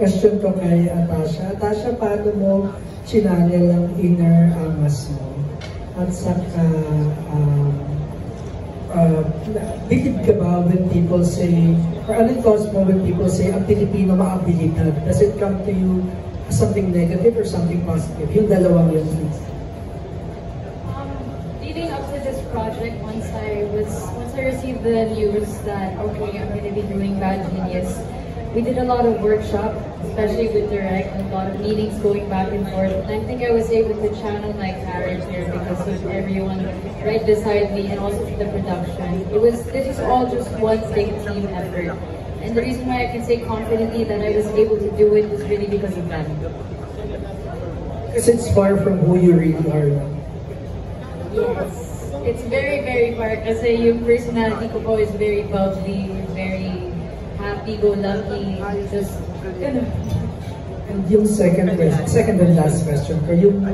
Question ko kay Tasha. Tasha, paano mo chinanel ang inner angas mo? At saka, believe ka ba when people say, or anong thoughts mo when people say, ang Pilipino maabilidad? Does it come to you as something negative or something positive? Yung dalawang yun, please. Leading up to this project, once I received the news that, okay, I'm going to be doing Bad Genius, we did a lot of workshop, especially with Direct, and a lot of meetings going back and forth. And I think I was able to channel my character because of everyone right beside me and also the production. This was all just one big team effort. And the reason why I can say confidently that I was able to do it was really because of them. Because it's far from who you really are now. Yes. It's very, very far. Kasi yung personality ko po is very bubbly, very happy-go-lucky, just, And yung second and last question ko, yung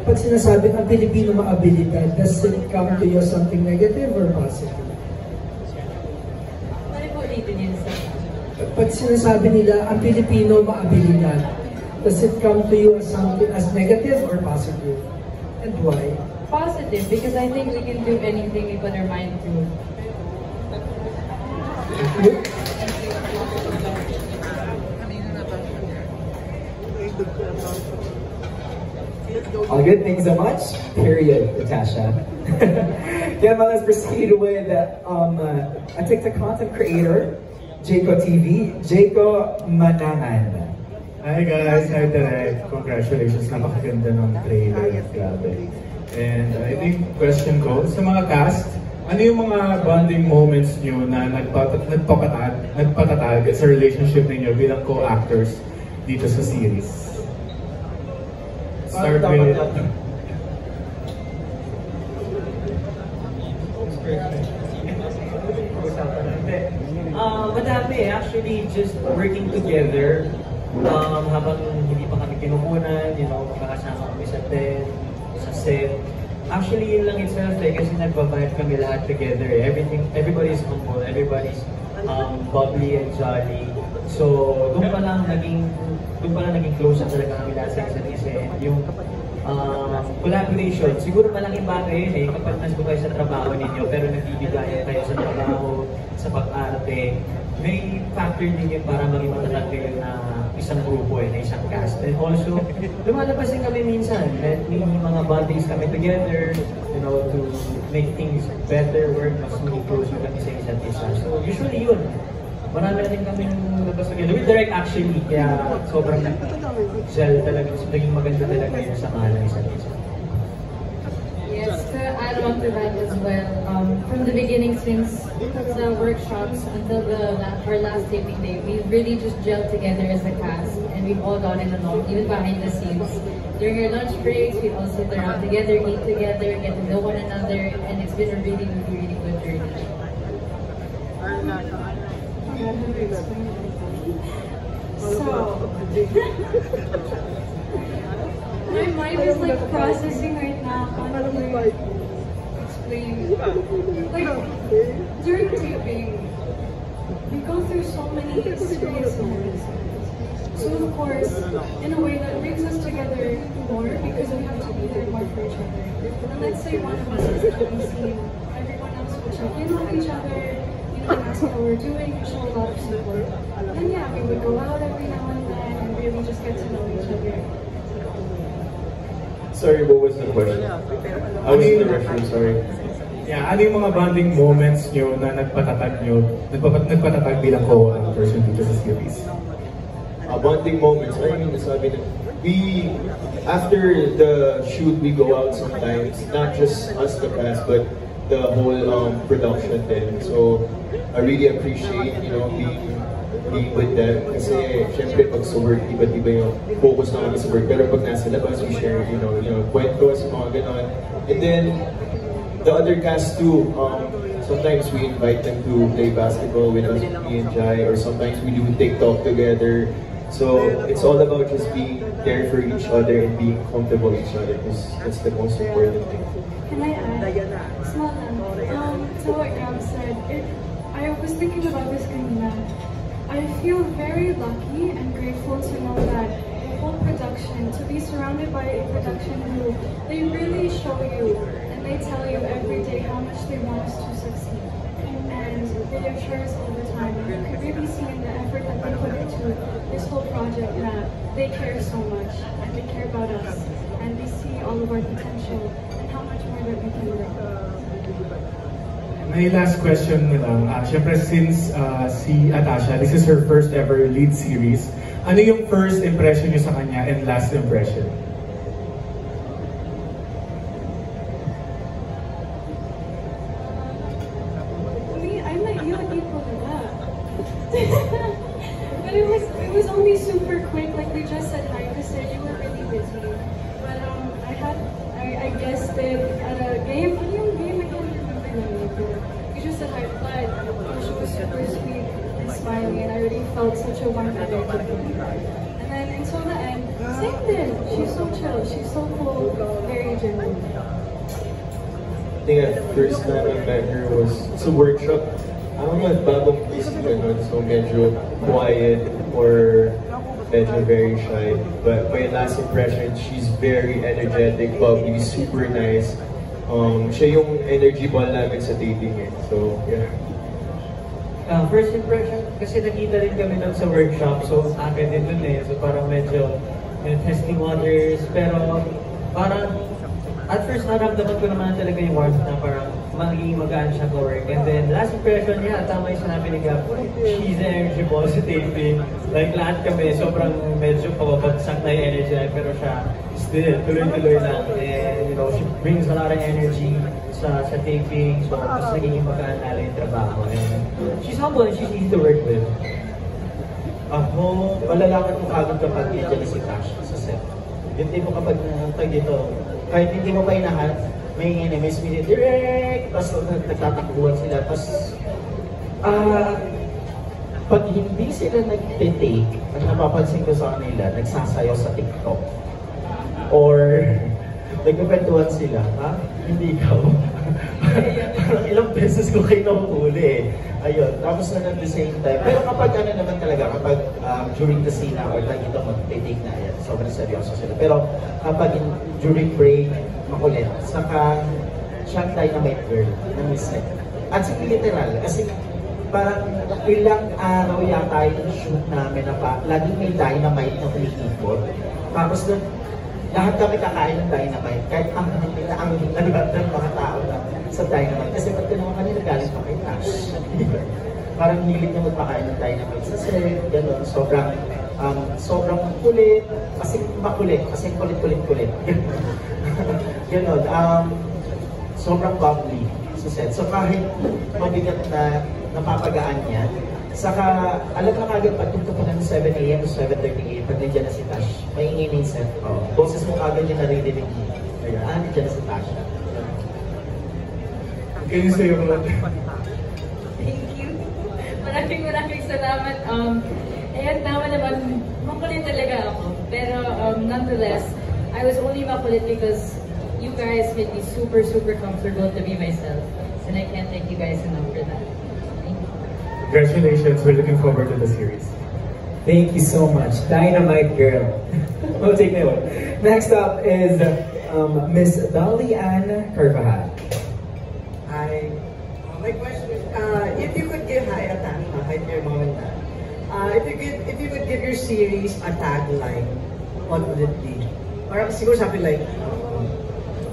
pag sinasabing ang Pilipino maabilidad, does it come to you something negative or positive? Ano po ulitin yun sa? Pag sinasabi nila ang Pilipino maabilidad, does it come to you as something as negative or positive? And why? Positive, because I think we can do anything we put our mind to. All good, thank you so much. Period, Natasha. Yeah, let's proceed with a TikTok content creator, Jayco TV, Jayco Manangan. Hi guys, hi Direct. Congratulations, napakaganda ng trailer. Grabe. And I think question ko sa mga cast, ano yung mga bonding moments nyo na nagpatatag sa relationship ninyo bilang co-actors dito sa series? Start with... Madami actually, just working together habang hindi pa kami kinukunan, magkakasama kami sa set. Actually, yun lang itself kasi nagbabibe kami lahat together. Everybody's humble, everybody's bubbly and jolly. So, doon pa lang naging close na talaga kami lahat sa isa't isa. Yung collaboration, siguro malaking bagay yun kapag nandun kayo sa trabaho ninyo pero nagbibigayan kayo sa trabaho, sa pag-arte. May factor din yun para maging matatag kayo na isang grupo na isang cast. And also, lumalabas din kami minsan. May mga bondings kami together, to make things better, work, mas maging closer kami sa isa't isa. So, usually yun. Marami na rin kami labas together. With Direct actually, kaya sobrang gel talaga. Naging maganda talaga yung samahan ng isa't isa. Yes, to add on to that as well, from the beginning since the workshops until our last taping day, we really just gelled together as a cast and we've all gotten along, even behind the scenes. During our lunch breaks, we all sit around together, eat together, get to know one another, and it's been a really, really, really good journey. So, my mind is like processing right now. How do I explain? Like, during taping, we go through so many experiences. So of course, in a way that brings us together more because we have to be there more for each other. And let's say one of us is having seen, everyone else will check in on each other, ask how we're doing, and show a lot of support. And yeah, we would go out every now and then and really just get to know each other. Sorry, what was the question? I was in the restroom, sorry. Yeah, ano yung mga bonding moments nyo na nagpatatag bilang co-actors dito sa series? Bonding moments, nasabi na, after the shoot, we go out sometimes, not just us the cast, but the whole production then. So, I really appreciate, being with them. Kasi, syempre, pag sa work, iba-iba yung focus na kami sa work. Pero pag nasa labas, we share, kwentos, mga ganon. And then, the other cast too, sometimes we invite them to play basketball with us, me and Jai, or sometimes we do TikTok together. So, it's all about just being there for each other and being comfortable with each other, because that's the most important thing. Can I add? Small to what Gab said, I was thinking about this kanina. I feel very lucky and grateful to know that the whole production, to be surrounded by a production who they really show you and they tell you every day how much they want us to succeed. And they assure us all the time. You can really see in the effort that they put into this whole project that they care so much and they care about us and they see all of our potential and how much more that we can do. My last question na lang. Siyempre, since si Atasha, this is her first ever lead series, ano yung first impression niyo sa kanya and last impression? Me, I met you and people like that. But it was only super quick, like we just said hi because you were really busy. But I guessed it at a game. What game? I can't remember the name of it. You just said hi, but she was super sweet and smiling, and I already felt such a warm energy from her. And then until the end, same thing. She's so chill. She's so cool. Very genuine. I think at first time I met her was sa workshop. I don't know if bagong place ganun, so medyo quiet or medyo very shy. But my last impression, she's very energetic, bubbly, super nice. Siya yung energy ball namin sa dating eh. So, yeah. First impression, kasi nakita rin kami nun sa workshop, so akin din dun eh. So parang medyo testing waters, pero parang at first naramdaman ko naman talaga yung warmth na parang magiging magaan siya ka-work. And then last impression niya, tama yung sinabi ni Gab, she's energy positive. Like lahat kami, sobrang medyo pababagsak na yung energy niya, pero siya still tuloy-tuloy lang. And you know, she brings a lot of energy sa taping, so mas nagiging magaan na yung trabaho. And she's humble and she's easy to work with. Ako, malalaman ko agad kapag nandiyan si Tasha sa set. Yung tipo kapag nantag dito, kahit hindi mo pa inahat, may enemies minute direct, tapos nagtatakbuhan sila, tapos pag hindi sila nag-take, ang napapansin ko sa kanila, nagsasayaw sa TikTok. Or nagkakwentuhan sila, ha? Hindi ikaw. Parang ilang beses ko kayo nahuhuli eh. Ayun, tapos na at the same time. Pero kapag ano naman talaga, kapag during the scene or like ito mag-take na yan, sobrang seryoso sila. Pero kapag during break, makulit. Saka siyang dynamite girl ng Miss Set. At sige literal, kasi parang ilang araw yata yung shoot namin na laging may dynamite na kumikipot. Tapos doon, lahat kami kakain ng dynamite, kahit ang lahat ng mga tao na sa dynamite. Kasi pag tinawag kanila, galing pa kay Tash. Parang hilig niya magpakain ng dynamite sa set, gano'n. Sobrang kulit, kasi makulit, kasi kulit-kulit-kulit. Gano'n. Sobrang bubbly sa set. So kahit mabigat na napapagaan niya, saka alam na kagad pag tunto pa ng 7 AM to 7:30 AM, pag nandiyan na si Tash, may inginin set. Boses mo kagad yung naririnig niya. Nandiyan na si Tash. Can you say your word? Thank you. Maraming salamat. Ayan, tama naman, makulit talaga ako. Pero nonetheless, I was only makulit because you guys made me super, super comfortable to be myself. And I can't thank you guys enough for that. Thank you. Congratulations, we're looking forward to the series. Thank you so much, Dynamite Girl. We'll take that one. Next up is Miss Dolly Ann Carvajal. Hi. My question is, if you could give your mom and dad, if you could give your series a tagline, what would it be? Or siguro something like,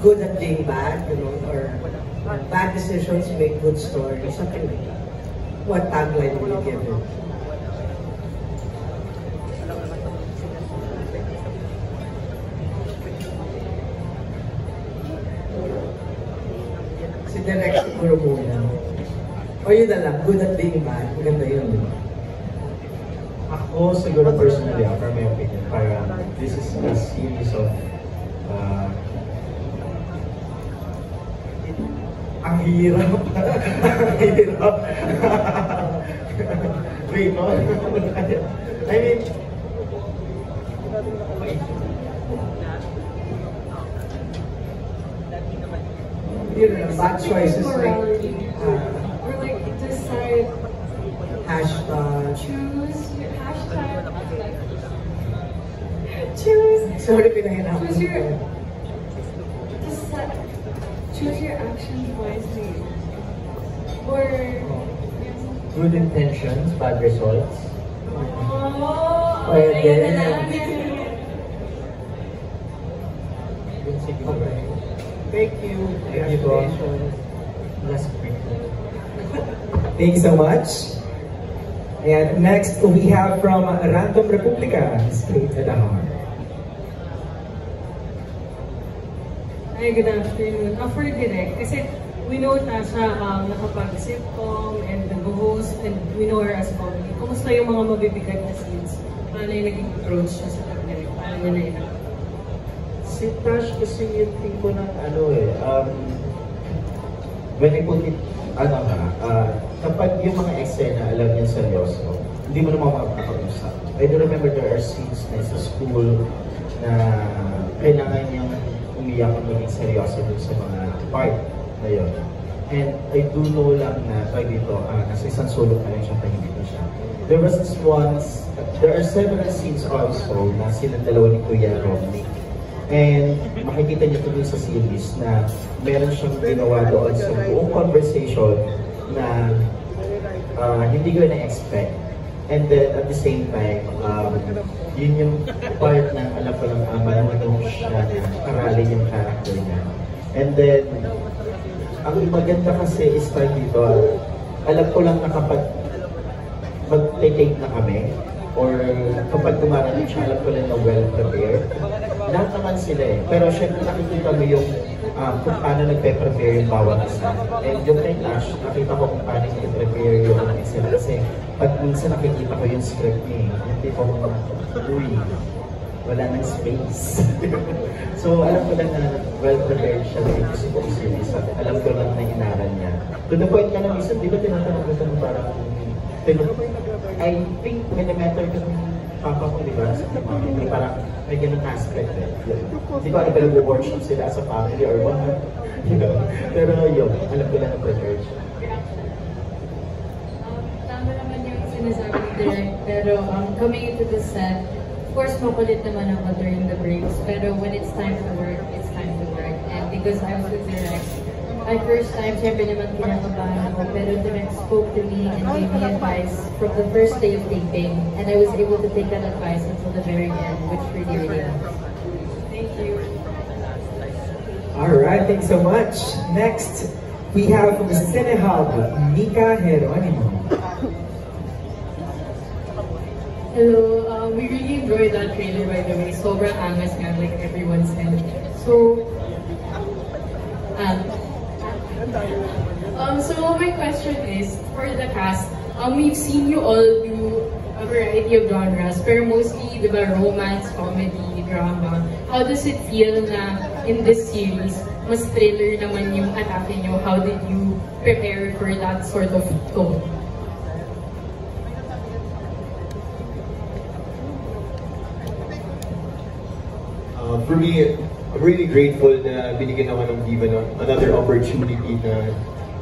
good at being bad, you know, or bad decisions make good stories, something like that. What tagline would you give it? Si Direk siguro muna. O yun na lang, good at being bad. Maganda yun, di ba? Ako siguro personally, for my opinion, parang this is a series of ang hirap. Ang hirap. Wait, no? I mean, Bad choices like or like decide hashtag choose Sorry, pinahirapan Choose your, ko. choose your actions wisely. Or, Good intentions, bad results. Oh, Pwede. ayan na lang. Yun siguro. Thank you. Thank you po. Congratulations. Last week. Thank you so much. And next, we have from Random Republica, straight to the heart. Hi, good afternoon. For direct, kasi we know Tasha nakapag-sitcom and nag-host and we know her as Bonnie. Kumusta yung mga mabibigat na scenes? Paano yung naging approach niya sa pag-direct? Paano niya na-inap? Si Tash kasi yung tipo ng when I put it, kapag yung mga eksena alam niya seryoso, hindi mo naman makakapag-usap. I do remember there are scenes na sa school na kailangan niyang umiyak at maging seryoso dun sa mga part na yun. And I do know lang na dito, nasa isang sulok na lang siya, tahimik na siya. There was this once, there are several scenes also na silang dalawa ni Kuya Romney. And makikita niyo ito dun sa series na meron siyang ginawa doon sa buong conversation na hindi ko na-expect. And then at the same time, yun yung part na alam ko lang marunong siya na aralin yung character niya. And then, ang maganda kasi is dito, alam ko lang na kapag mag-take na kami, or kapag dumarating siya, alam ko lang na well-prepared. Lahat naman sila eh. Pero syempre nakikita mo yung kung paano nagpe-prepare yung bawat isa. And yung kay Tash, nakita ko kung paano nagpe-prepare yung mga isa. Kasi pag minsan nakikita ko yung script niya, yung tipo ko, uy, wala nang space. So alam ko lang na well-prepared siya na ito sa series. Alam ko lang na inaral niya. To the point ka na minsan, di ba tinatanong ko ng parang, I think minimeter ko ng papa ko, di ba? May parang may ganun aspect eh. Di ba, ano pala workshop sila as a family or what? You know? Pero yun, alam ko lang na prepared siya. Tama naman yung sinasabi ni Direk, pero coming into the set, of course, makulit naman ako during the breaks, pero when it's time to work, it's time to work. And because I was with Direk, my first time, syempre naman kinakabahan ako, pero Direk spoke to me and gave me advice from the first day of taping, and I was able to take that advice until the very end, which really, really helped. Thank you. Alright, thanks so much. Next, we have from Cinehub, Mika Geronimo. Hello, we really enjoyed that trailer, by the way. Sobrang angas nga, like everyone said. So, so my question is, for the cast, we've seen you all do a variety of genres, pero mostly, di ba, romance, comedy, drama. How does it feel na in this series, mas thriller naman yung atake nyo? How did you prepare for that sort of tone? For me, I'm really grateful na binigyan ako ng Viva ng another opportunity na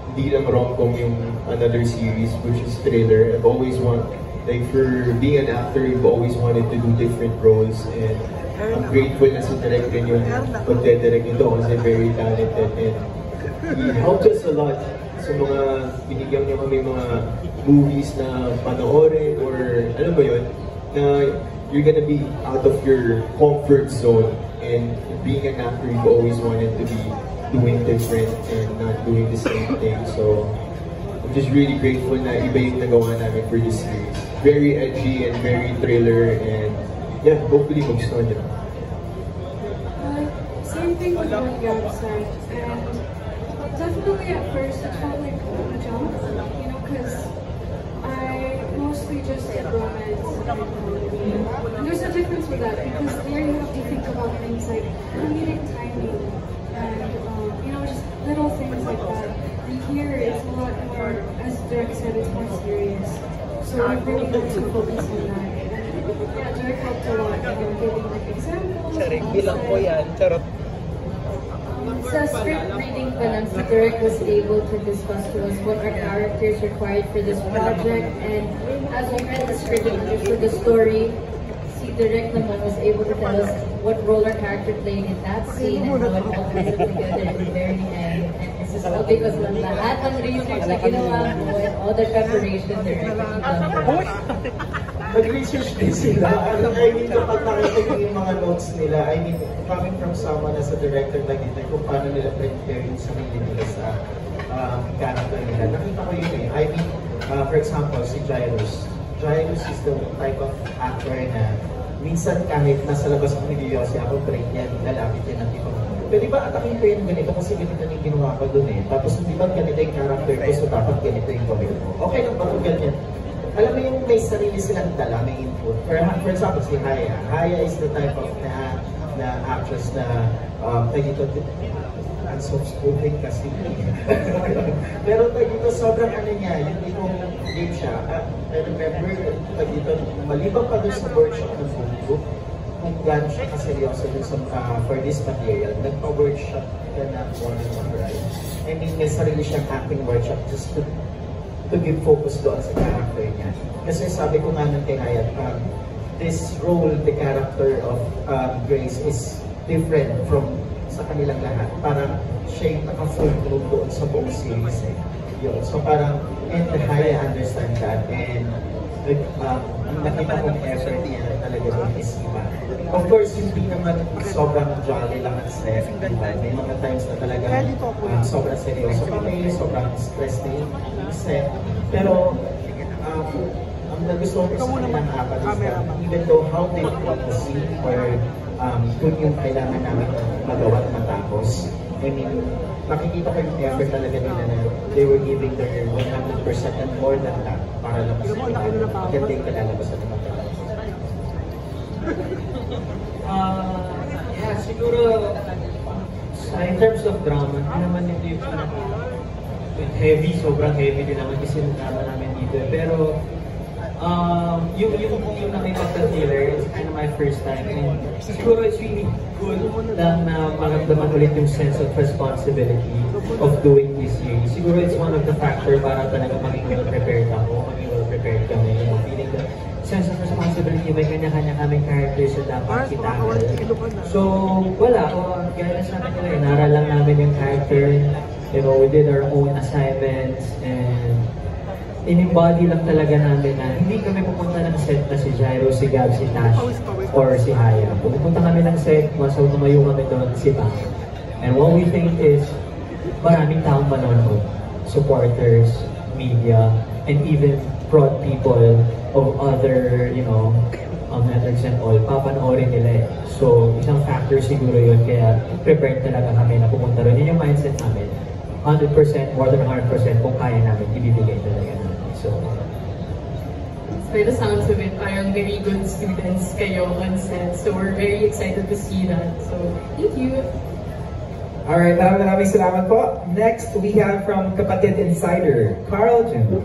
hindi lang rom-com yung another series, which is thriller. I've always like for being an actor, I've always wanted to do different roles, and I'm grateful na si Direk din yung pagdedirect nito kasi very talented, and he helped us a lot sa mga binigyan niya kami mga movies na panoorin, or ano ba yun, na you're gonna be out of your comfort zone, and being an actor, you've always wanted to be doing different and not doing the same thing. So I'm just really grateful na iba yung nagawa namin for this series. Very edgy and very thriller, and yeah, hopefully magustuhan nyo. Same thing with what Gab said, and definitely at first it felt like a jump, you know, because I mostly just did romance and comedy. And there's a difference with that, because there you have to think about things like comedic timing and you know, just little things like that. And here it's a lot more, as Derek said, it's more serious. So I really had to focus on that. And yeah, Derek helped a lot, giving like examples. Sa script reading pa lang, si Derek was able to discuss to us what our characters required for this project, and as we read the script and understood the story, si Direk naman was able to tell us what role our character played in that scene and how it all comes together at the very end. And this is all because ng lahat ng research na ginawa mo and all the preparation Direk that you done for us. Nag-research din sila. I mean, kapag nakita ko yung mga notes nila, I mean, coming from someone as a director like ito, kung paano nila prepare yung sarili nila sa character nila. Nakita ko yun eh. I mean, for example, si Jairus. Jairus is the type of actor na minsan kahit nasa labas ako nag-iossi ako, break yan, lalapit yan ng tipo. Pwede ba atakin ko yung ganito kasi ganito yung ginawa ko dun eh. Tapos hindi ba ganito yung character ko, so dapat ganito yung gawin ko. Okay lang ba kung ganyan? Alam mo yung may sarili silang dala, may input. For example, si Haya. Haya is the type of na actress na dito, ang soft-spoken kasi. Pero dito, sobrang ano niya, yung itong game siya. I remember, dito, maliban pa doon sa workshop ng book, kung gano'n siya kaseryoso dun for this material, nagpa-workshop ka na one on one, right? I mean, may sarili siyang acting workshop just to give focus doon sa character niya. Kasi sabi ko nga ng kay Hayat, this role, the character of Grace is different from sa kanilang lahat. Parang siya yung naka-full doon sa buong series eh. Yun. So parang, and Haya understand that, and nakita kong effort niya talaga doon is iba. Of course, hindi naman sobrang jolly lang ang set. May mga times na talaga sobrang seryoso kami, sobrang stress na yung set. Pero, ang nagustuhan ko sa kanilang apat is that even though how they want to see or kung yung kailangan namin magawa at matapos, I mean, makikita ko yung effort talaga nila na they were giving their 100% and more than that para lang sa maganda yung kalalabasan ng mga yeah, siguro in terms of drama, hindi naman ito yung heavy, sobrang heavy din naman kasi yung drama namin dito. Pero yung nakita sa trailer, it's kind of my first time. And siguro it's really good lang na maramdaman ulit yung sense of responsibility of doing this series. Siguro it's one of the factors para talaga maging well-prepared ako, maging well-prepared kami. Feeling the sense of responsibility, may kanya-kanya kaming characters na dapat itangal. So, wala. Gaya na sa akin nila, inaral lang namin yung character. You know, we did our own assignments and in-embody lang talaga namin na hindi kami pupunta ng set na si Jairo, si Gab, si Tash, or si Haya. Pupunta kami ng set, so tumayo kami doon, si Bang. And what we think is, maraming taong manonood, supporters, media, and even broad people of other, you know, networks and all, papanoorin nila eh. So, isang factor siguro yun, kaya prepared talaga kami na pumunta ron. Yun yung mindset namin. 100%, more than 100% kung kaya namin, ibibigay talaga namin. So, by the sounds of it, parang very good students kayo on set. So, we're very excited to see that. So, thank you. Alright, maraming salamat po. Next, we have from Kapatid Insider, Carl Jun.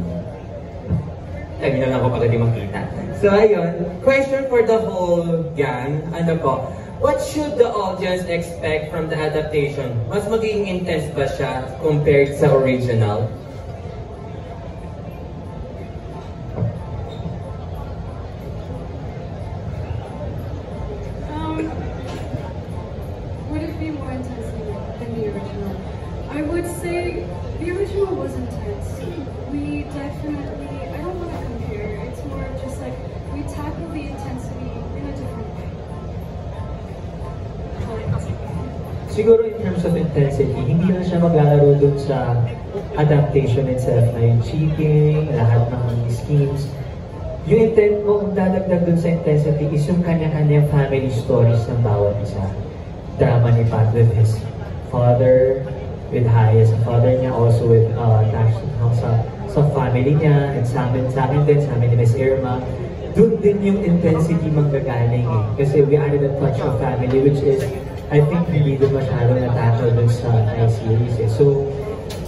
Kami na lang ako pagka di makita. So ayun, question for the whole gang, ano po, what should the audience expect from the adaptation? Mas magiging intense ba siya compared sa original? Would it be more intense than the original? I would say the original was intense. We definitely, I don't want to compare, it's more just like we tackle the intensity in a different way. siguro in terms of intensity, hindi na siya maglalaro dun sa adaptation itself na yung cheating, lahat ng schemes. Yung intent mo, kung dadagdag dun sa intensity is yung kanya-kanyang family stories ng bawat isa. Drama ni Pat with his father, with Haya sa father niya, also with Tash sa family niya, and sa amin din, sa amin ni Miss Irma. Doon din yung intensity manggagaling eh. Kasi we added a touch of family, which is, I think, hindi din masyadong natatol dun sa series eh. So,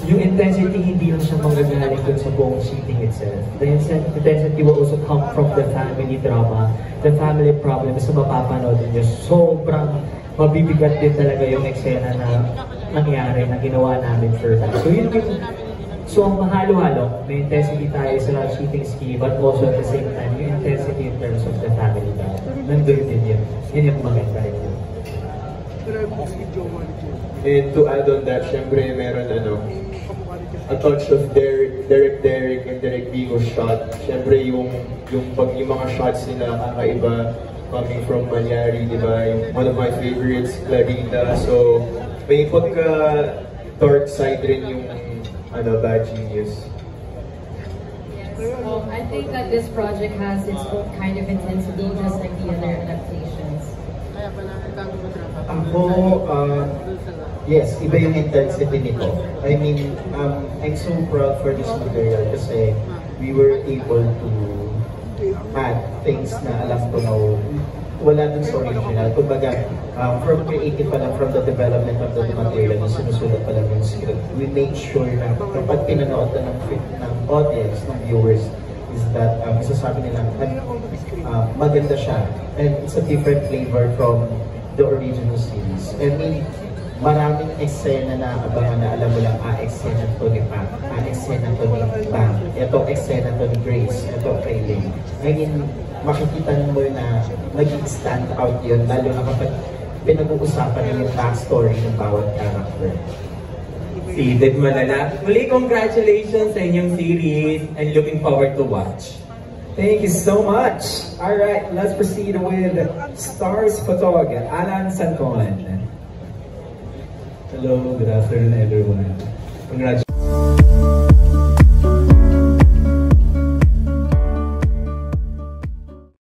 yung intensity hindi lang siya manggagaling dun sa buong cheating itself. The intensity will also come from the family drama, the family problems na mapapanood niyo. Sobrang mabibigat din talaga yung eksena na nangyari, na ginawa namin for that. So, yun yung so, mahalo-halo. May intensity tayo sa cheating scheme, but also at the same time, yung intensity in terms of the family drama. nandun din yun. Yun yung maganda yun. And to add on that, syempre meron a touch of Derek and Derek Vigo shot. Syempre yung mga shots nila kakaiba, coming from Malyari, di ba? One of my favorites, Clarita. So may pagka dark side rin yung Bad Genius. I think that this project has its own kind of intensity, just like the other adaptations. Ako, yes, iba yung intensity nito. I mean, I'm so proud for this material kasi we were able to add things na alam ko na wala dun sa original. Kumbaga, from creative pa lang, from the development of the material na sinusulat pa lang yung script, we make sure na kapag pinanood na ng audience, ng viewers, is that masasabi nila, maganda siya. And it's a different flavor from the original series. I mean, maraming eksena na abangan na alam mo lang, eksena to ni Pat, eksena to ni Bang, ito eksena to ni Grace, ito kay Lane. I mean, makikita mo na nag-stand out yun, lalo na kapag pinag-uusapan niyo yung backstory ng bawat character. Seeded Malala. Muli, congratulations sa inyong series and looking forward to watch. Thank you so much. All right, let's proceed with Stars Photog, Alan Sancon. Hello, good afternoon everyone. Congratulations.